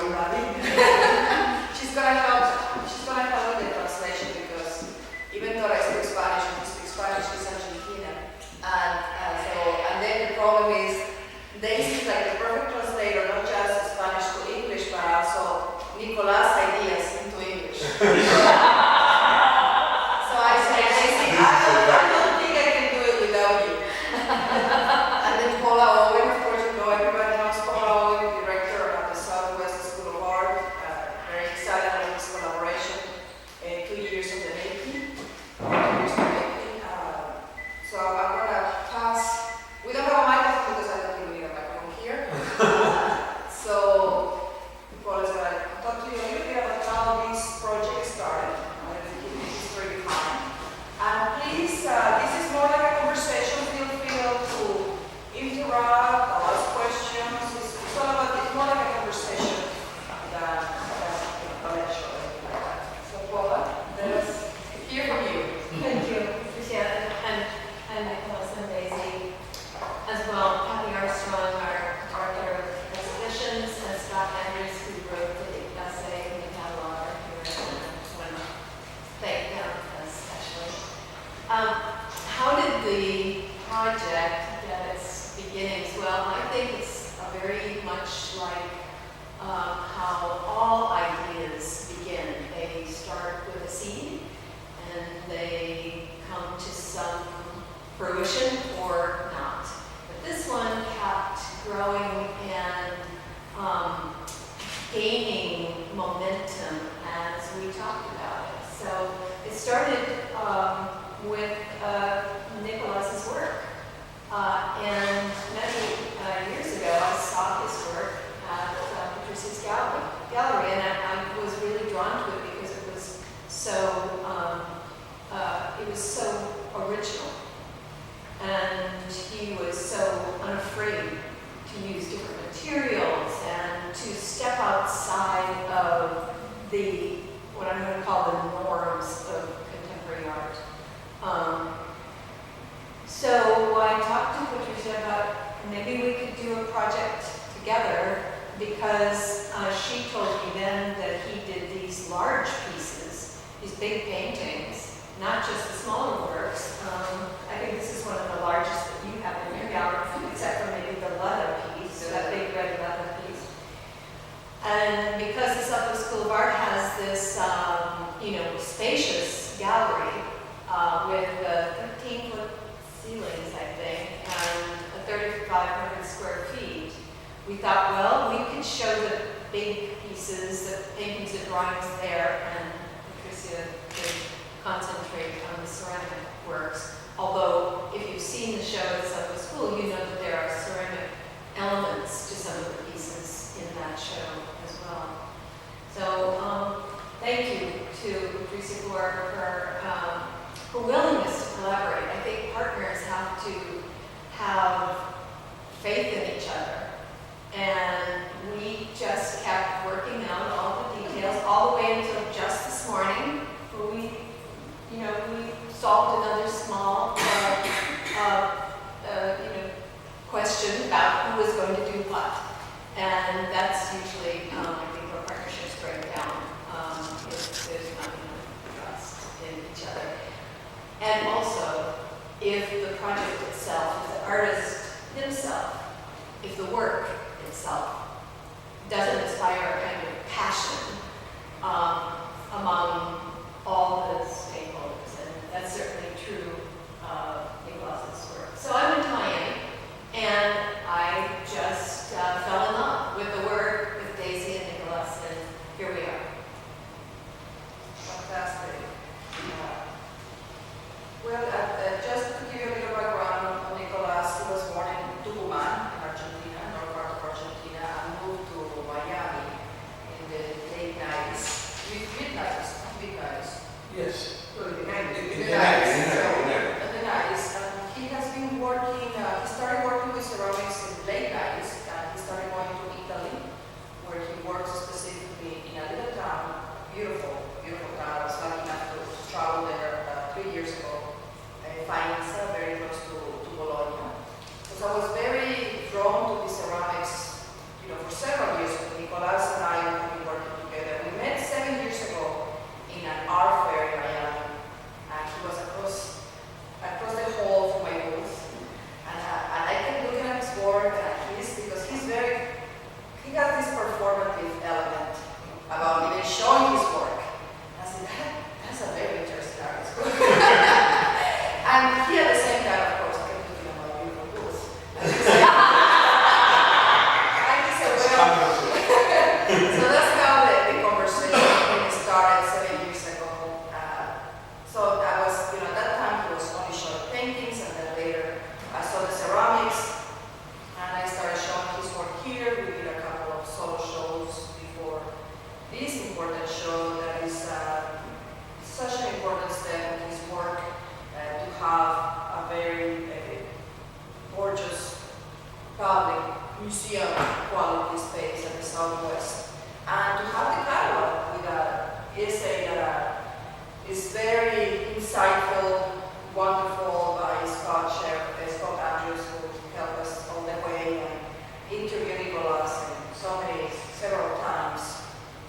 everybody. She's gonna help with the translation because even though I speak Spanish, and she speaks Spanish, she's Argentina. And then the problem is, Daisy is like the perfect translator, not just Spanish to English, but also Nicolás' ideas into English. So I say, Daisy, I don't think I can do it without you. And then Paula, Owen, of course, you know, everybody knows Paula Owen, director at the Southwest School of Art. Very excited about this collaboration. 2 years of the making. 2 years of the making. So I'm going to pass. We don't have a microphone because I don't think we need a microphone here. So Paula's going to talk to you a little bit about how this project started. I'm going to give you the history behind. And please, this is more like a conversation. Feel free to interrupt or ask questions. It's all about, it's more like a conversation than a lecture or anything like that. So Paula, let us hear from you. Thank you, Patricia, and Nicolás and Daisy, as well. Kathy Armstrong, our director of exhibitions, and Scott Andrews, who wrote the essay in the catalog here, and I want to thank them especially. How did the project get its beginnings? Well, I think it's very much like how all ideas begin. They start with a seed, and they come to some fruition or not. But this one kept growing and gaining momentum as we talked about it. So it started with Nicolás's work. And many years ago, I saw his work at Patricia's gallery, and I was really drawn to it because it was so original, and he was so unafraid to use different materials and to step outside of the what I'm going to call the norms of contemporary art. So I talked to Patricia about maybe we could do a project together because she told me then that he did these large pieces, these big paintings, not just the smaller works. I think this is one of the largest that you have in your gallery, except for maybe the leather piece, that big red leather piece. And because the Southwest School of Art has this, spacious gallery with 13-foot ceilings, I think, and 3,500 square feet, we thought, well, we could show the big pieces, the paintings and drawings there, and Patricia could concentrate on the ceramic works. Although, if you've seen the show at Southwest School, you know that there are ceramic elements to some of the pieces in that show as well. So, thank you to Patricia for her willingness to collaborate. I think partners have to have faith in each other. And we just kept working out all the details, all the way until just this morning, where we solved another small, question about who was going to do what. And that's usually, I think, where partnerships break down, if there's not enough trust in each other. And also, if the project itself, if the artist himself, if the work itself doesn't inspire a kind of passion among all the stakeholders, and that's certainly true of Nicolás's work. So I went to Miami, and I just fell in love with the work with Daisy and Nicolás, and here we are. Fantastic. Just to give you a little background on Nicolás, he was born in Tucumán, in Argentina, north part of Argentina, and moved to Miami in the late 90s. museum quality space at the Southwest. And to have the catalog with an essay that is very insightful, wonderful by Scott Andrews, who helped us all the way and interviewed Nicolás and several times.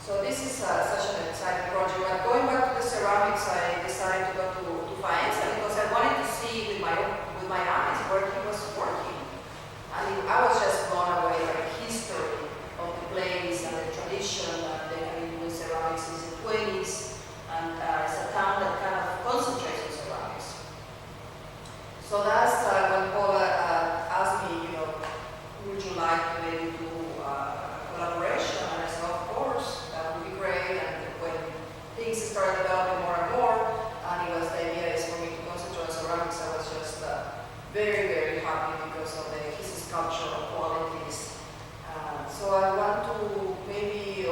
So this is such an exciting project. But going back to the ceramics, I decided to go to Faenza because I wanted to see with my eyes where he was working. And I was just blown away by the history of the place and the tradition that they have been doing ceramics since the 20s. And it's a town that kind of concentrates on ceramics. So that's when Paula asked me, would you like to maybe do a collaboration? And I said, of course, that would be great. And when things started developing more and more, and the idea is for me to concentrate on ceramics, I was just very, very happy because of his sculptural qualities. So I want to maybe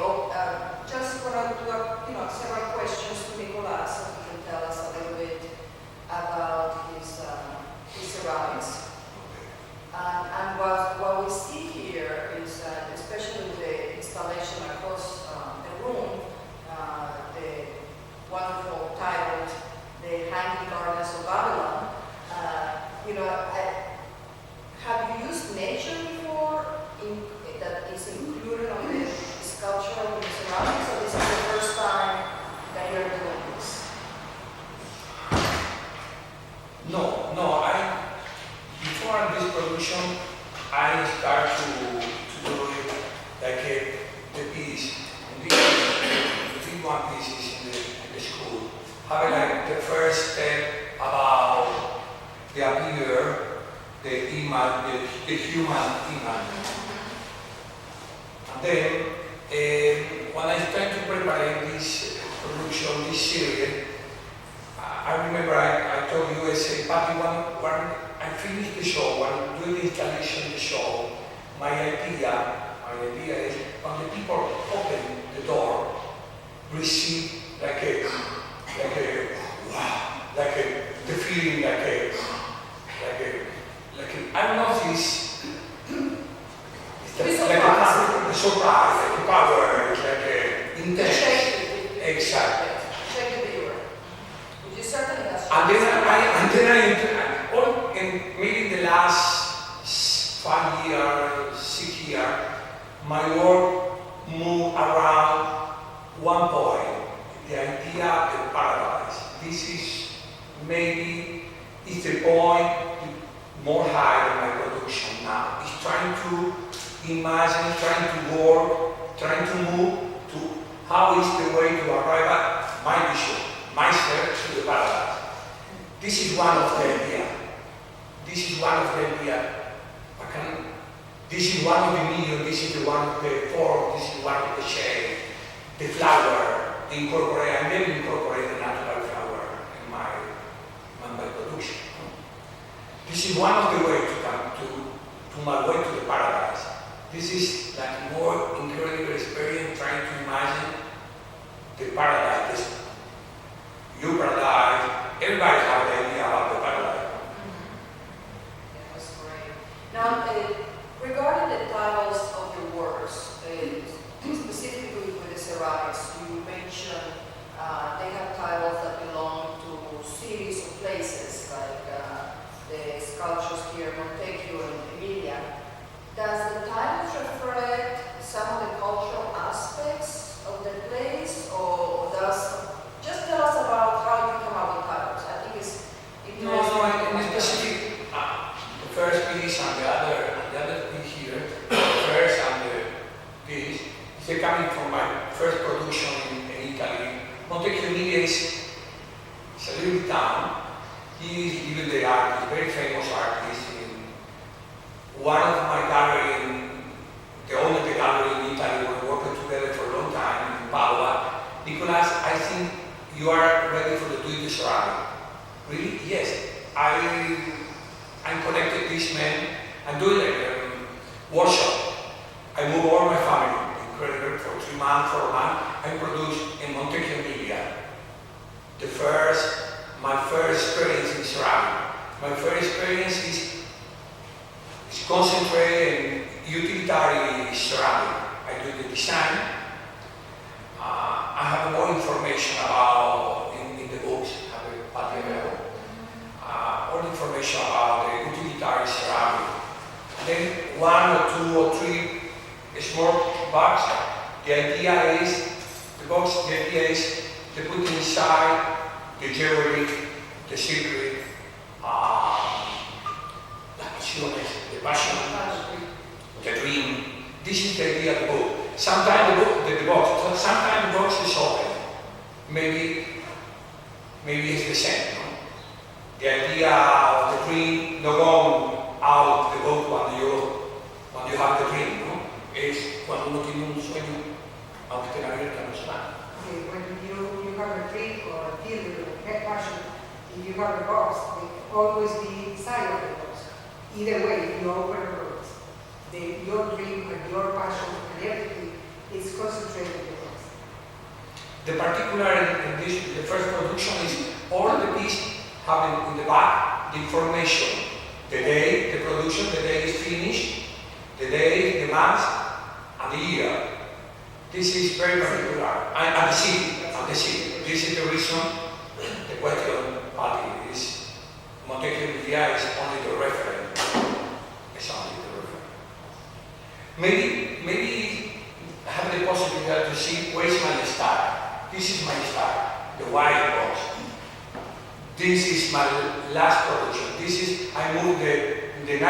just want to do several questions to Nicolás so he can tell us a little bit about his ceramics. And what we see here is, especially with the installation across the room, the wonderful title, The Hanging Gardens of Babylon. Have you used nature before that is included on the sculpture of the ceramics, or this is the first time that you're doing this? No. Before this production, I start to do it like the piece, the big one pieces in the school. Having like the first step about the appear, the image, the human image. And then when I started to prepare this production, this series, I remember I told you, I said, Patty, when I finished the show, when I'm doing the installation of the show, my idea is when the people open the door, receive the feeling I don't know if it's like a surprise, like a power, like intense. Exactly. Shake the viewer. Would you certainly have maybe the last 5 years, 6 years, my work moved around one point, the idea of the paradise. This is maybe the point more high in my production now. It's trying to imagine, trying to work, trying to move to how is the way to arrive at my vision, my search to the paradise. This is one of the idea. This is one of the idea. This is one of the million, this is the one of the form, this is one of the shape, the flower, I never incorporate the natural flower in my production. This is one of the ways to come to my way to the paradise. This is like more incredible experience trying to imagine the paradise. Your paradise, everybody has the idea about the paradise. Yeah, that's great. Now, regarding the titles of your works, specifically with the ceramics, you mentioned they have titles that belong to cities or places, like the sculptures here, Montecchio and Emilia. Does the titles reflect some of the cultural aspects of the place, or just tell us about how you come up with titles? I think it's interesting. In specific, the first piece and the other piece here, the first and this, they're coming from my first production in Italy. Montecchio Emilia is a little town. He is even the artist, very famous artist. One of my gallery, the owner of the gallery in Italy, we were working together for a long time in Paula. Nicolás, I think you are ready for the do-it-yourself. Really? Yes. I'm connected this man. I'm doing a workshop. I move all my family, incredible, for 3 months, 4 months. I produce in Montecchio Emilia. My first experience in ceramic. My first experience is concentrated utilitarian ceramic. I do the design. I have more information about in the books. I have a Patricia. More information about the utilitarian ceramic. Then 1 or 2 or 3 small box. The idea is to put inside the jewelry, the secret, the passion, the dream. This is the idea of the book. Sometimes the box is open. Maybe it's the same. No? The idea of the dream not going out the book when you have the dream. No? Es cuando uno tiene un sueño, aunque esté abierta no se va. Okay, when you have a dream or a feeling or a passion, if you have a box, they always be inside of the box. Either way, if you open a box, your dream and your passion and everything is concentrated in the box. The particular in this, the first production is all the piece having in the back the information, the day, the production, the day is finished, the day, the month, and the year. This is very particular. And the city. This is the reason the question party is Montevideo is only the reference. It's only the reference. Maybe have the possibility to see where is my style. This is my style, the white box. This is my last production. This is I moved the 99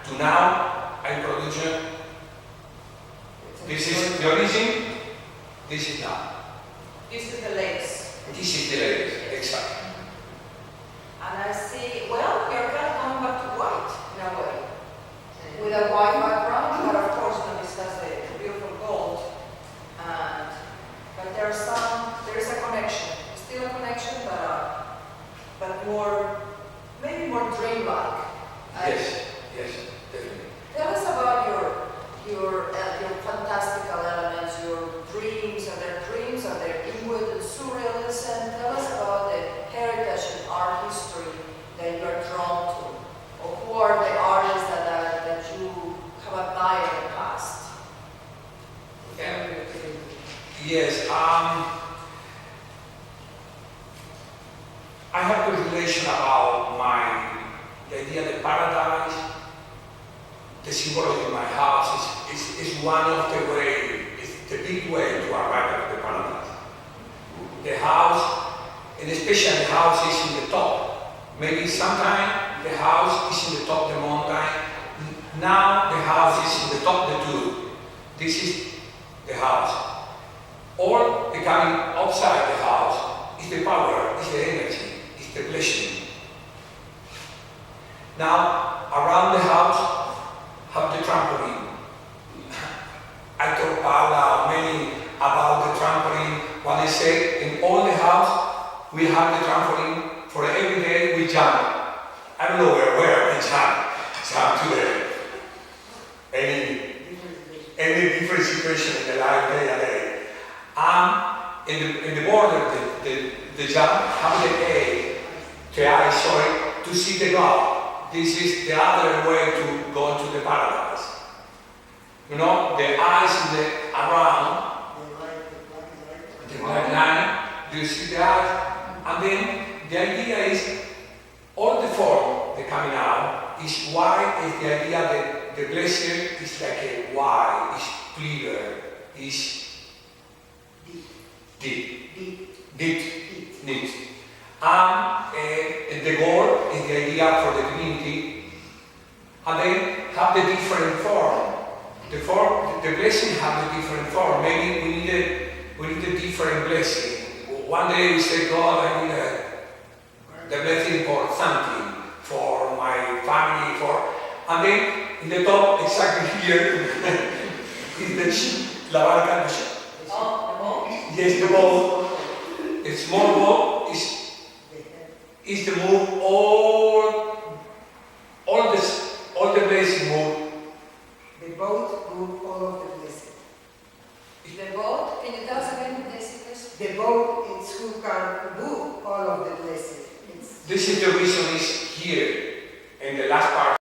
to now I'm producing. This is the origin. This is now. This is the lace. This is the latest, exactly. And I see, well, you're kind of coming back to white in a way. With a white background, but of course now this has the beautiful gold. But there is a connection. Still a connection, but more, maybe more dreamlike. Yes, definitely. Tell us about your fantastical elements, your dreams. Are there inward and surrealism? Tell us about the heritage and art history that you are drawn to, or who are the artists that you have admired in the past. Yes. I have a relation about the idea of the paradise. The symbology of my house is one of the way, it's the big way to arrive at the paradise. The house, and especially the house is in the top. Maybe sometime the house is in the top of the mountain. Now the house is in the top of the tube. This is the house. Or the coming outside the house is the power, is the energy, is the blessing. Now around the house have the trampoline. I told Paula many about the trampoline. When I say in all the house we have the trampoline for every day we jump. I don't know where we jump to any different situation in the life day to day. In the border the jump have the eye to see the God. This is the other way to go to the paradise. You know, the eyes in the around, the black line, you see the eyes, and then the idea is all the form that coming out is white. Is the idea that the blessing is like a white, is clear, is deep. And the goal is the idea for the divinity, and then have the different form. The blessing have the different form. Maybe we need a different blessing. One day we say, God, I need the blessing for something, for my family, and then in the top, exactly here, is the ship, la barca, the ship. Oh, the boat? Yes, the boat. A small boat is to move all the blessing move. The boat move all of the blessing. The boat, can you tell us again this? The boat is who can move all of the blessing. This is the reason is here in the last part.